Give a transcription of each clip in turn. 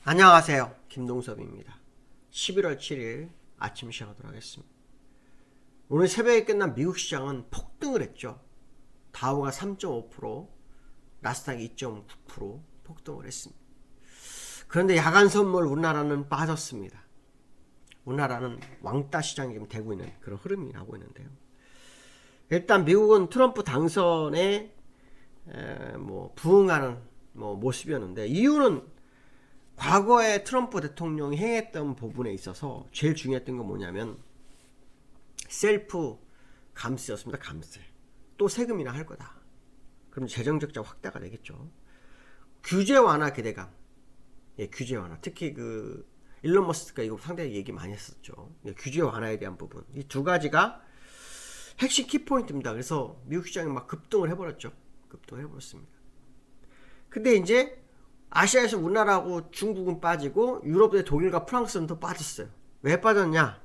안녕하세요. 김동섭입니다. 11월 7일 아침 시작하도록 하겠습니다. 오늘 새벽에 끝난 미국 시장은 폭등을 했죠. 다우가 3.5%, 나스닥이 2.9% 폭등을 했습니다. 그런데 야간 선물 우리나라는 빠졌습니다. 우리나라는 왕따 시장이 지금 되고 있는 그런 흐름이 나고 있는데요. 일단 미국은 트럼프 당선에 부응하는 모습이었는데, 이유는 과거에 트럼프 대통령이 행했던 부분에 있어서 제일 중요했던 건 뭐냐면 셀프 감세였습니다. 감세. 또 세금이나 할 거다. 그럼 재정 적자 확대가 되겠죠. 규제 완화 기대감. 규제 완화. 특히 일론 머스크가 이거 상당히 얘기 많이 했었죠. 규제 완화에 대한 부분. 이 두 가지가 핵심 키포인트입니다. 그래서 미국 시장이 막 급등을 해버렸죠. 급등을 해버렸습니다. 근데 이제 아시아에서 우리나라하고 중국은 빠지고 유럽의 독일과 프랑스는 더 빠졌어요. 왜 빠졌냐?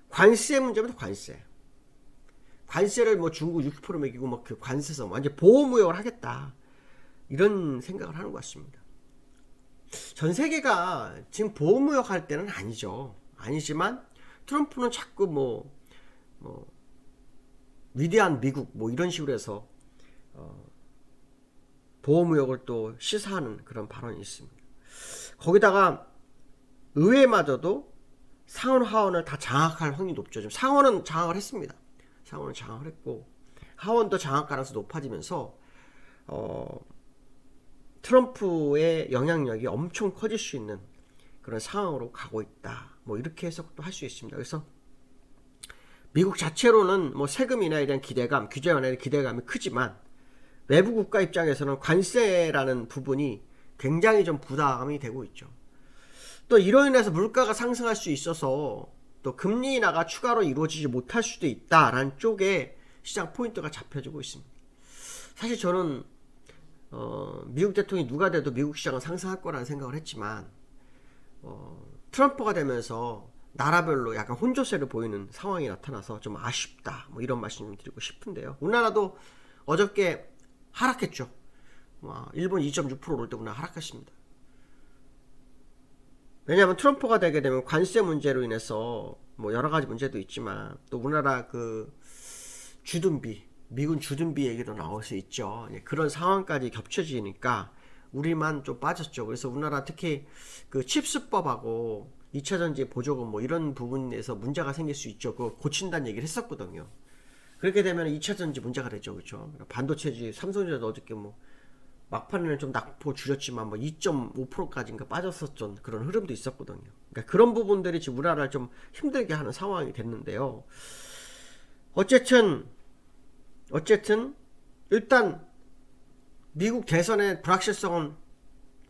관세 문제입니다. 관세를 중국 60% 매기고 그 관세서 완전 보호무역을 하겠다, 이런 생각을 하는 것 같습니다. 전 세계가 지금 보호무역 할 때는 아니지만 트럼프는 자꾸 위대한 미국 이런 식으로 해서 보호무역을 또 시사하는 그런 발언이 있습니다. 거기다가 의회마저도 상원 하원을 다 장악할 확률이 높죠. 지금 상원은 장악을 했습니다. 상원은 장악을 했고 하원도 장악 가능성이 높아지면서 트럼프의 영향력이 엄청 커질 수 있는 그런 상황으로 가고 있다. 이렇게 해석도 할 수 있습니다. 그래서 미국 자체로는 세금이나에 대한 기대감, 규제 완화에 대한 기대감이 크지만 외부 국가 입장에서는 관세라는 부분이 굉장히 좀 부담이 되고 있죠. 또 이로 인해서 물가가 상승할 수 있어서 또 금리 인하가 추가로 이루어지지 못할 수도 있다라는 쪽에 시장 포인트가 잡혀지고 있습니다. 사실 저는 미국 대통령이 누가 돼도 미국 시장은 상승할 거라는 생각을 했지만 트럼프가 되면서 나라별로 약간 혼조세를 보이는 상황이 나타나서 좀 아쉽다, 이런 말씀 좀 드리고 싶은데요. 우리나라도 어저께 하락했죠. 일본 2.6% 오를 때 우리나라 하락했습니다. 왜냐하면 트럼프가 되게 되면 관세 문제로 인해서 여러 가지 문제도 있지만 또 우리나라 주둔비, 미군 주둔비 얘기도 나올 수 있죠. 그런 상황까지 겹쳐지니까 우리만 좀 빠졌죠. 그래서 우리나라 특히 칩스법하고 2차전지 보조금 이런 부분에서 문제가 생길 수 있죠. 그거 고친다는 얘기를 했었거든요. 그렇게 되면 2차전지 문제가 되죠. 그렇죠? 반도체지 삼성전자 어저께 막판에는 좀 낙폭 줄였지만 2.5%까지인가 빠졌었던 그런 흐름도 있었거든요. 그러니까 그런 부분들이 지금 우리나라를 좀 힘들게 하는 상황이 됐는데요. 어쨌든 일단 미국 대선의 불확실성은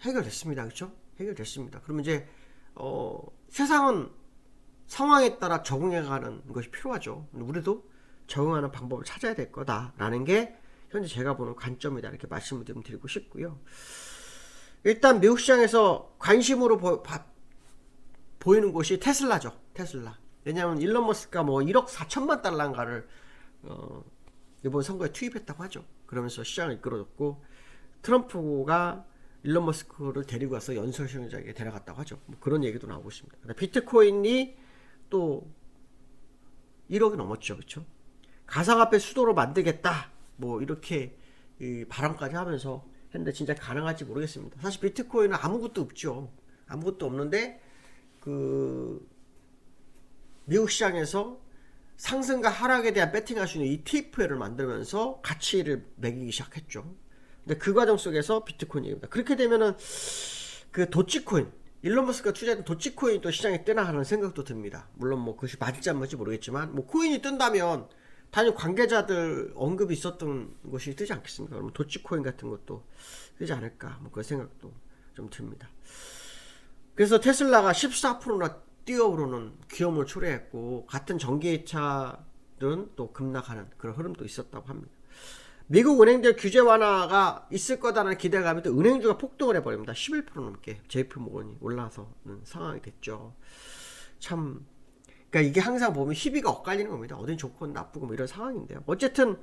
해결됐습니다. 그렇죠? 해결됐습니다. 그러면 이제 세상은 상황에 따라 적응해가는 것이 필요하죠. 우리도 적응하는 방법을 찾아야 될 거다라는 게 현재 제가 보는 관점이다, 이렇게 말씀을 좀 드리고 싶고요. 일단 미국 시장에서 관심으로 보이는 곳이 테슬라죠. 테슬라. 왜냐하면 일론 머스크가 1억 4천만 달러인가를 이번 선거에 투입했다고 하죠. 그러면서 시장을 이끌어줬고 트럼프가 일론 머스크를 데리고 와서 연설시장에 데려갔다고 하죠. 그런 얘기도 나오고 있습니다. 비트코인이 또 1억이 넘었죠. 그렇죠? 가상화폐 수도로 만들겠다, 이렇게 발언까지 하면서 했는데 진짜 가능할지 모르겠습니다. 사실 비트코인은 아무것도 없죠. 아무것도 없는데 미국 시장에서 상승과 하락에 대한 배팅할 수 있는 ETF를 만들면서 가치를 매기기 시작했죠. 근데 그 과정 속에서 비트코인 얘기입니다. 그렇게 되면은 도치코인, 일론 머스크가 투자했던 도치코인이 또 시장에 뜨나 하는 생각도 듭니다. 물론 그것이 맞을지 안 맞을지 모르겠지만 코인이 뜬다면 당연히 관계자들 언급이 있었던 것이 뜨지 않겠습니까? 그러면 도치코인 같은 것도 뜨지 않을까, 그런 생각도 좀 듭니다. 그래서 테슬라가 14%나 뛰어오르는 기염을 초래했고 같은 전기차들은 또 급락하는 그런 흐름도 있었다고 합니다. 미국 은행들 규제 완화가 있을 거다라는 기대감이 또 은행주가 폭등을 해버립니다. 11% 넘게 JP모건이 올라서는 상황이 됐죠. 참, 그러니까 이게 항상 보면 희비가 엇갈리는 겁니다. 어딘 좋고 나쁘고 이런 상황인데요. 어쨌든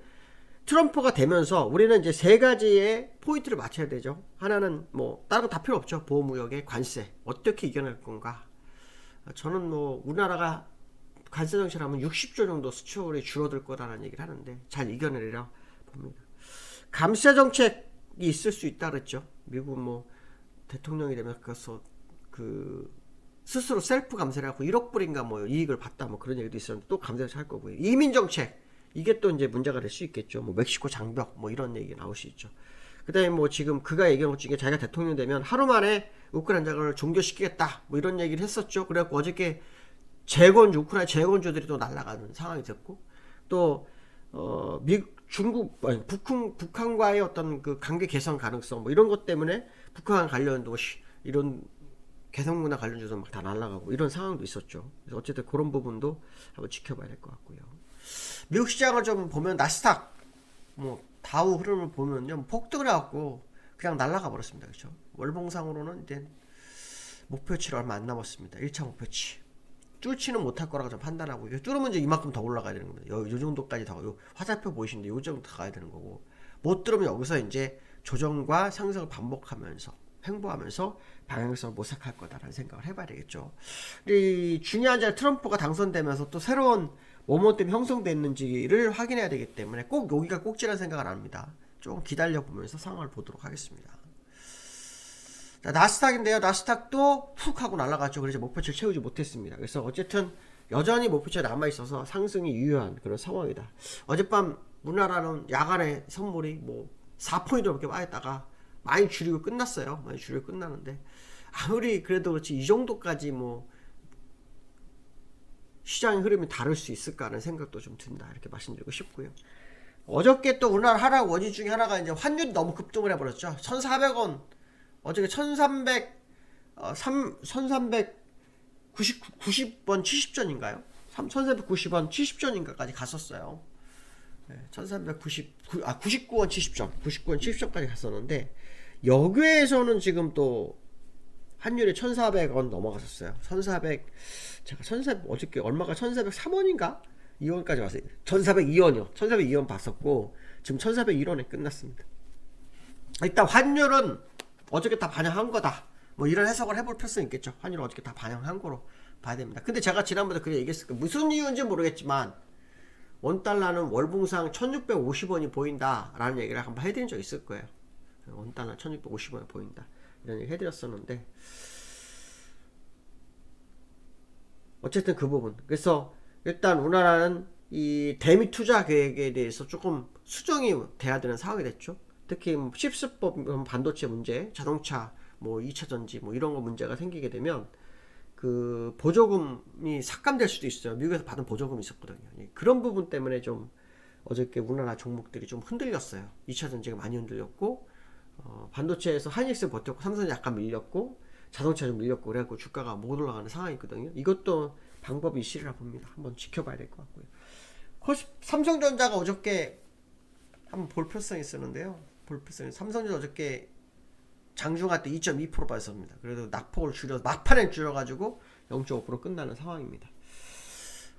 트럼프가 되면서 우리는 이제 세 가지의 포인트를 맞춰야 되죠. 하나는 뭐 다른 거 다 필요 없죠. 보호무역의 관세 어떻게 이겨낼 건가. 저는 뭐 우리나라가 관세 정책을 하면 60조 정도 수출이 줄어들 거라는 얘기를 하는데 잘 이겨내리라 봅니다. 감세 정책이 있을 수 있다 그랬죠. 미국 뭐 대통령이 되면 그래서 그 스스로 셀프 감세를 하고 1억 불인가 뭐 이익을 봤다 뭐 그런 얘기도 있었는데 또 감세를 할 거고요. 이민 정책 이게 또 이제 문제가 될 수 있겠죠. 뭐 멕시코 장벽 뭐 이런 얘기 나올 수 있죠. 그다음에 뭐 지금 그가 얘기한 것 중에 자기가 대통령 되면 하루 만에 우크라이나 전쟁을 종결시키겠다 뭐 이런 얘기를 했었죠. 그래갖고 어저께 우크라이나 재건주들이 또 날아가는 상황이 됐고 또 중국 북한과의 어떤 그 관계 개선 가능성 뭐 이런 것 때문에 북한 관련도 이런 개성문화 관련주도 막 다 날아가고 이런 상황도 있었죠. 그래서 어쨌든 그런 부분도 한번 지켜봐야 될 것 같고요. 미국 시장을 좀 보면 나스닥 뭐 다우 흐름을 보면요 폭등을 해갖고 그냥 날아가 버렸습니다. 그렇죠? 월봉상으로는 이제 목표치를 얼마 안 남았습니다. 1차 목표치 뚫지는 못할 거라고 좀 판단하고 이거 뚫으면 이제 이만큼 더 올라가야 되는 겁니다. 요 정도까지 더 화살표 보이시는데 요 정도 더 가야 되는 거고 못 뚫으면 여기서 이제 조정과 상승을 반복하면서 횡보하면서 방향성을 모색할 거다라는 생각을 해봐야 되겠죠. 이 중요한 점 트럼프가 당선되면서 또 새로운 모멘텀이 형성됐는지를 확인해야 되기 때문에 꼭 여기가 꼭지라는 생각은 안 합니다. 조금 기다려 보면서 상황을 보도록 하겠습니다. 자, 나스닥인데요. 나스닥도 훅 하고 날아갔죠. 그래서 목표치를 채우지 못했습니다. 그래서 어쨌든 여전히 목표치가 남아있어서 상승이 유효한 그런 상황이다. 어젯밤 우리나라는 야간에 선물이 뭐 4포인트밖에 빠졌다가 많이 줄이고 끝났어요. 많이 줄이고 끝나는데 아무리 그래도 그렇지 이 정도까지 뭐 시장의 흐름이 다를 수 있을까 하는 생각도 좀 든다. 이렇게 말씀드리고 싶고요. 어저께 또 우리나라 하락 원인 중에 하나가 이제 환율이 너무 급등을 해버렸죠. 1,400원 어저께 1390원 70전인가요? 1390원 70전인가까지 갔었어요. 네, 99원 70전 99원 70전까지 갔었는데 여기에서는 지금 또 환율이 1,400원 넘어갔었어요. 1400 어저께 얼마가 1,403원인가? 2원까지 왔어요. 1,402원이요. 1,402원 봤었고 지금 1,401원에 끝났습니다. 일단 환율은 어저께 다 반영한 거다. 뭐 이런 해석을 해볼 필요성이 있겠죠. 환율은 어저께 다 반영한 거로 봐야 됩니다. 근데 제가 지난번에 그래 얘기했을 거예요. 무슨 이유인지 모르겠지만 원달러는 월봉상 1650원이 보인다라는 얘기를 한번 해드린 적 있을 거예요. 원달러 1650원이 보인다. 이런 얘기 해드렸었는데 어쨌든 그 부분. 그래서 일단 우리나라는 이 대미 투자 계획에 대해서 조금 수정이 돼야 되는 상황이 됐죠. 특히 칩스법 반도체 문제, 자동차 뭐 2차 전지 뭐 이런 거 문제가 생기게 되면 그 보조금이 삭감될 수도 있어요. 미국에서 받은 보조금이 있었거든요. 그런 부분 때문에 좀 어저께 우리나라 종목들이 좀 흔들렸어요. 2차 전지가 많이 흔들렸고 반도체에서 하이닉스 버텼고 삼성이 약간 밀렸고 자동차 좀 밀렸고 그래갖고 주가가 못 올라가는 상황이거든요. 이것도 방법이 있으리라 봅니다. 한번 지켜봐야 될 것 같고요. 삼성전자가 어저께 한번 볼 필요성이 있었는데요. 삼성전자 어저께 장중할 때 2.2% 빠졌습니다. 그래도 낙폭을 막판에 줄여가지고 0.5% 끝나는 상황입니다.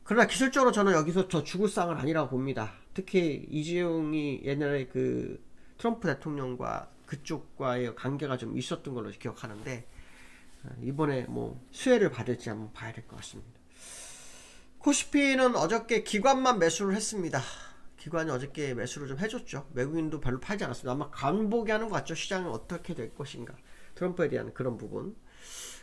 그러나 기술적으로 저는 여기서 저 죽을 상은 아니라고 봅니다. 특히 이재용이 옛날에 그 트럼프 대통령과 그쪽과의 관계가 좀 있었던 걸로 기억하는데 이번에 뭐 수혜를 받을지 한번 봐야 될 것 같습니다. 코스피는 어저께 기관만 매수를 했습니다. 기관이 어저께 매수를 좀 해줬죠. 외국인도 별로 팔지 않았습니다. 아마 간보기 하는 것 같죠. 시장은 어떻게 될 것인가. 트럼프에 대한 그런 부분.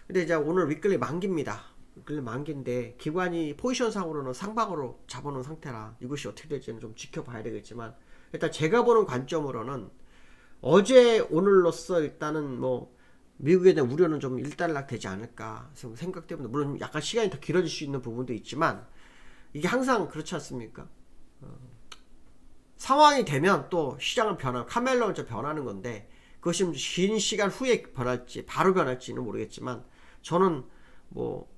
근데 이제 오늘 위클리 만기입니다. 위클리 만기인데 기관이 포지션상으로는 상방으로 잡아놓은 상태라 이것이 어떻게 될지는 좀 지켜봐야 되겠지만 일단 제가 보는 관점으로는 어제 오늘로써 일단은 뭐 미국에 대한 우려는 좀 일단락 되지 않을까 생각 때문에 물론 약간 시간이 더 길어질 수 있는 부분도 있지만 이게 항상 그렇지 않습니까? 상황이 되면 또 시장은 카멜레온처럼 변하는 건데 그것이 긴 시간 후에 변할지 바로 변할지는 모르겠지만 저는 뭐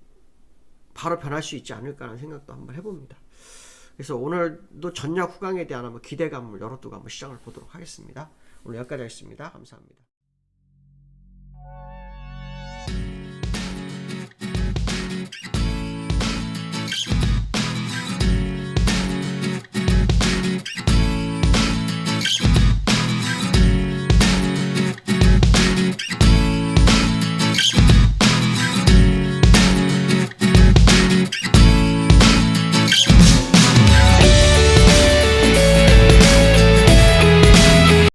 바로 변할 수 있지 않을까라는 생각도 한번 해봅니다. 그래서 오늘도 전략 후강에 대한 한번 기대감을 열어두고 한번 시장을 보도록 하겠습니다. 오늘 여기까지 하겠습니다. 감사합니다.